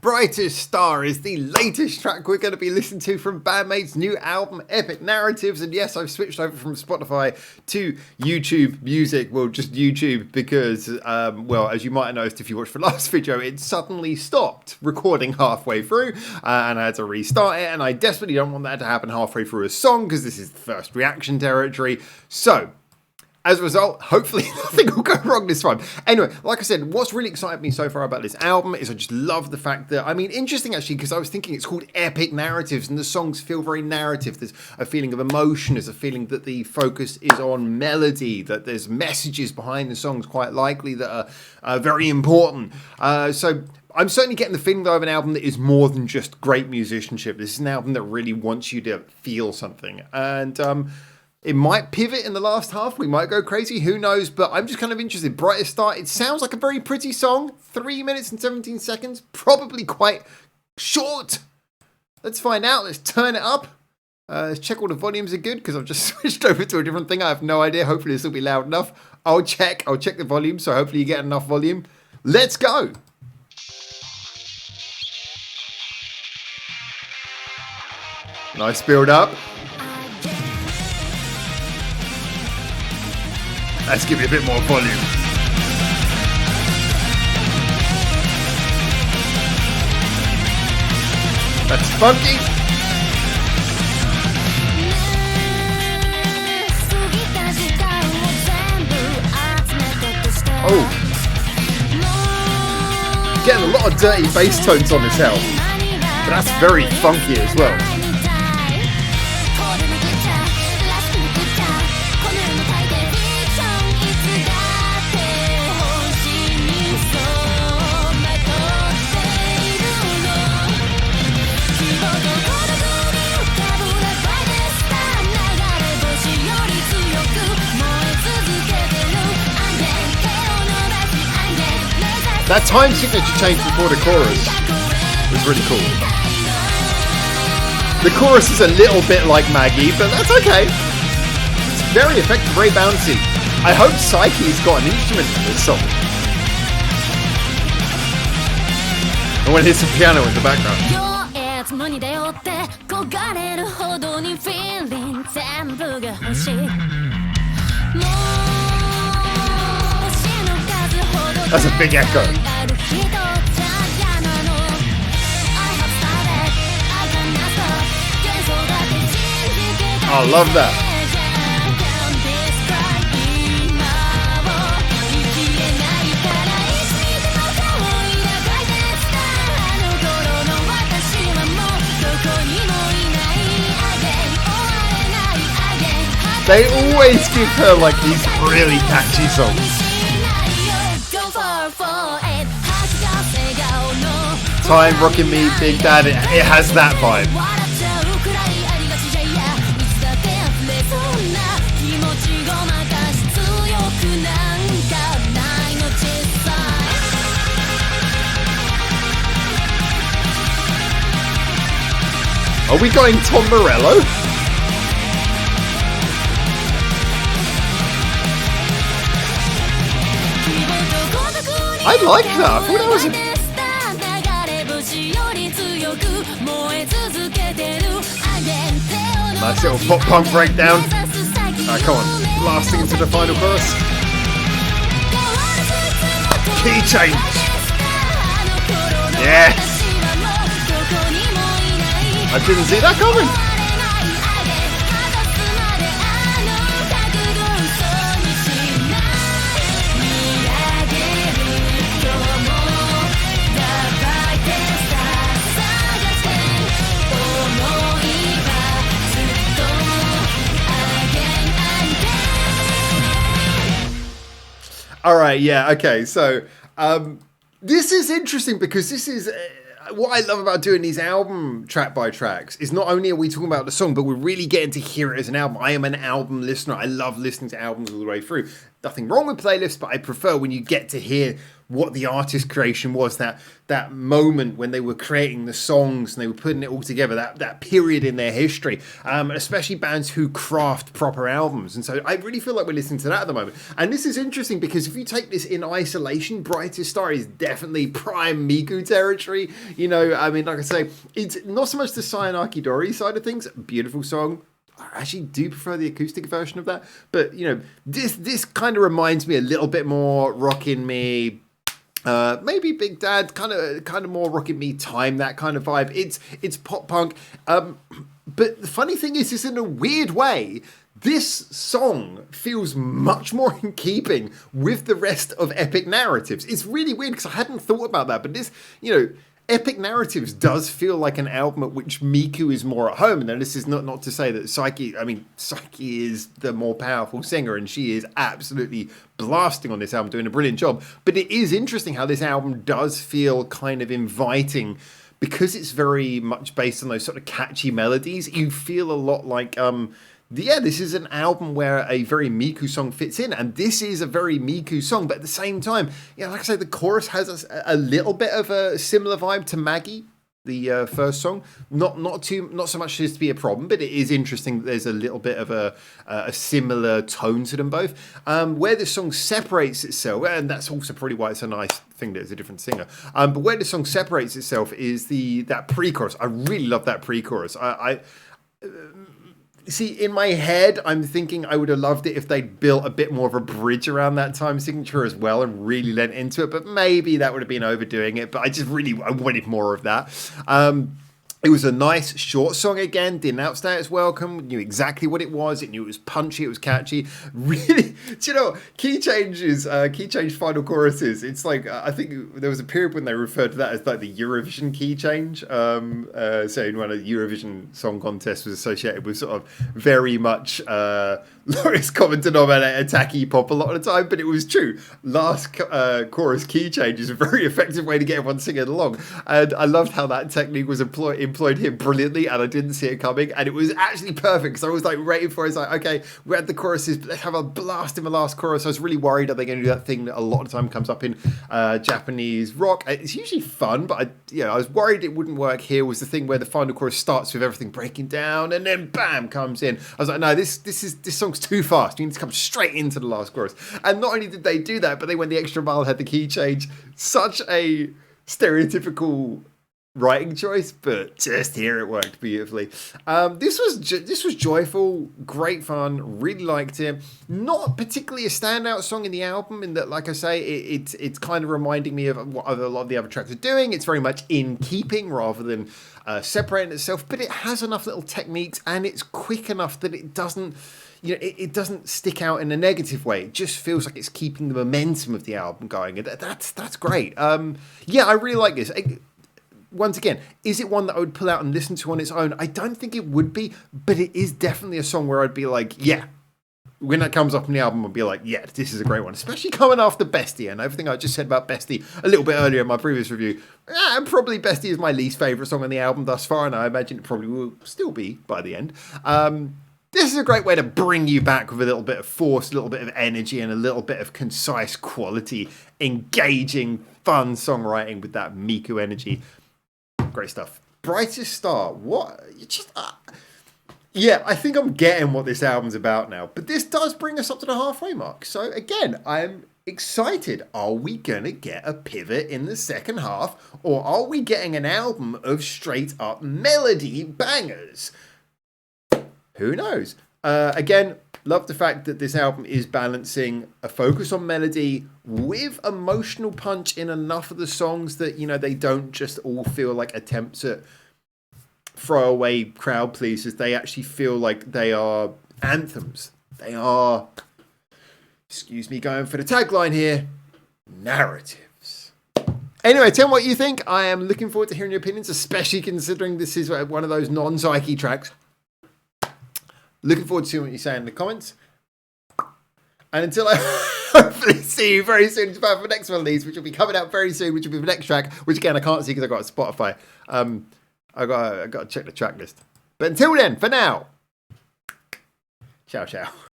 Brightest Star is the latest track we're going to be listening to from BAND-MAID's new album, Epic Narratives. And yes, I've switched over from Spotify to YouTube Music. Well, just YouTube because, well, as you might have noticed if you watched the last video, it suddenly stopped recording halfway through and I had to restart it. And I desperately don't want that to happen halfway through a song because this is the first reaction territory. So, as a result, hopefully nothing will go wrong this time. Anyway, like I said, what's really excited me so far about this album is I just love the fact that, I mean, interesting actually, because I was thinking it's called Epic Narratives and the songs feel very narrative. There's a feeling of emotion, there's a feeling that the focus is on melody, that there's messages behind the songs quite likely that are very important. So I'm certainly getting the feeling though of an album that is more than just great musicianship. This is an album that really wants you to feel something. And, it might pivot in the last half. We might go crazy. Who knows? But I'm just kind of interested. Brightest Star. It sounds like a very pretty song. 3 minutes and 17 seconds. Probably quite short. Let's find out. Let's turn it up. Let's check all the volumes are good because I've just switched over to a different thing. I have no idea. Hopefully this will be loud enough. I'll check the volume. So hopefully you get enough volume. Let's go. Nice build up. Let's give it a bit more volume. That's funky. Oh. Getting a lot of dirty bass tones on this album. But that's very funky as well. That time signature change before the chorus was really cool. The chorus is a little bit like Maggie, but that's okay. It's very effective, very bouncy. I hope Psyche's got an instrument in this song. And when it hits the piano in the background. That's a big echo. I love that. They always give her like these really catchy songs. Time, Rockin' Me, Big Dad, it has that vibe. Are we going Tom Morello? I like that. I thought that was a nice little pop punk breakdown. Come on, blasting into the final chorus. Key change. Yes. I didn't see that coming. All right, yeah, okay. So this is interesting because this is what I love about doing these album track by tracks is not only are we talking about the song, but we're really getting to hear it as an album. I am an album listener. I love listening to albums all the way through. nothing wrong with playlists, but I prefer when you get to hear what the artist creation was, that moment when they were creating the songs and they were putting it all together, that period in their history, especially bands who craft proper albums. And so I really feel like we're listening to that at the moment. And this is interesting because if you take this in isolation, Brightest Star is definitely prime Miku territory. You know, I mean, like I say, it's not so much the Sayanaki Dori side of things. Beautiful song. I actually do prefer the acoustic version of that. But, you know, this kind of reminds me a little bit more Rockin' Me, maybe Big Dad, kind of more Rockin' Me Time, that kind of vibe. It's pop punk. But the funny thing is in a weird way, this song feels much more in keeping with the rest of Epic Narratives. It's really weird because I hadn't thought about that. But this, you know, Epic Narratives does feel like an album at which Miku is more at home. And then this is not to say that Psyche is the more powerful singer and she is absolutely blasting on this album, doing a brilliant job. But it is interesting how this album does feel kind of inviting because it's very much based on those sort of catchy melodies. You feel a lot like, this is an album where a very Miku song fits in, and this is a very Miku song, but at the same time, like I say, the chorus has a little bit of a similar vibe to Maggie, the first song. Not so much as to be a problem, but it is interesting that there's a little bit of a similar tone to them both. Where the song separates itself, and that's also probably why it's a nice thing that it's a different singer. But where the song separates itself is that pre-chorus. I really love that pre-chorus. See, in my head, I'm thinking I would have loved it if they'd built a bit more of a bridge around that time signature as well and really lent into it. But maybe that would have been overdoing it. But I wanted more of that. It was a nice short song again. Didn't outstay its welcome. Knew exactly what it was. It knew it was punchy. It was catchy. Really, do you know, key change final choruses. It's like, I think there was a period when they referred to that as like the Eurovision key change. So when a Eurovision Song Contest was associated with sort of very much lowest common denominator tacky pop a lot of the time, but it was true. Last chorus key change is a very effective way to get everyone singing along. And I loved how that technique was employed here brilliantly, and I didn't see it coming, and it was actually perfect because I was like waiting for it. It's like, okay, we had the choruses, but let's have a blast in the last chorus. I was really worried, are they going to do that thing that a lot of time comes up in Japanese rock? It's usually fun, but I was worried it wouldn't work here. Was the thing where the final chorus starts with everything breaking down and then bam comes in. I was like, no, this song's too fast. You need to come straight into the last chorus. And not only did they do that, but they went the extra mile, had the key change. Such a stereotypical writing choice, but just here it worked beautifully. This was joyful, great fun, really liked it. Not particularly a standout song in the album, in that, like I say, it's kind of reminding me of what a lot of the other tracks are doing. It's very much in keeping rather than separating itself, but it has enough little techniques and it's quick enough that it doesn't, it doesn't stick out in a negative way. It just feels like it's keeping the momentum of the album going, and that's great. I really like this. Once again, is it one that I would pull out and listen to on its own? I don't think it would be, but it is definitely a song where I'd be like, yeah. When that comes up in the album, I'll be like, yeah, this is a great one. Especially coming after Bestie, and everything I just said about Bestie a little bit earlier in my previous review. Probably Bestie is my least favourite song on the album thus far, and I imagine it probably will still be by the end. This is a great way to bring you back with a little bit of force, a little bit of energy, and a little bit of concise quality, engaging, fun songwriting with that Miku energy. Great stuff. Brightest Star. What? I think I'm getting what this album's about now. But this does bring us up to the halfway mark. So again, I'm excited. Are we going to get a pivot in the second half? Or are we getting an album of straight up melody bangers? Who knows? Again, love the fact that this album is balancing a focus on melody with emotional punch in enough of the songs that, they don't just all feel like attempts at throwaway crowd pleasers. They actually feel like they are anthems. They are, excuse me, going for the tagline here, narratives. Anyway, tell me what you think. I am looking forward to hearing your opinions, especially considering this is one of those non-Psyche tracks. Looking forward to seeing what you say in the comments. And until I hopefully see you very soon for the next one of these, which will be coming out very soon, which will be the next track, which again I can't see because I've got Spotify. I got to check the track list. But until then, for now, ciao, ciao.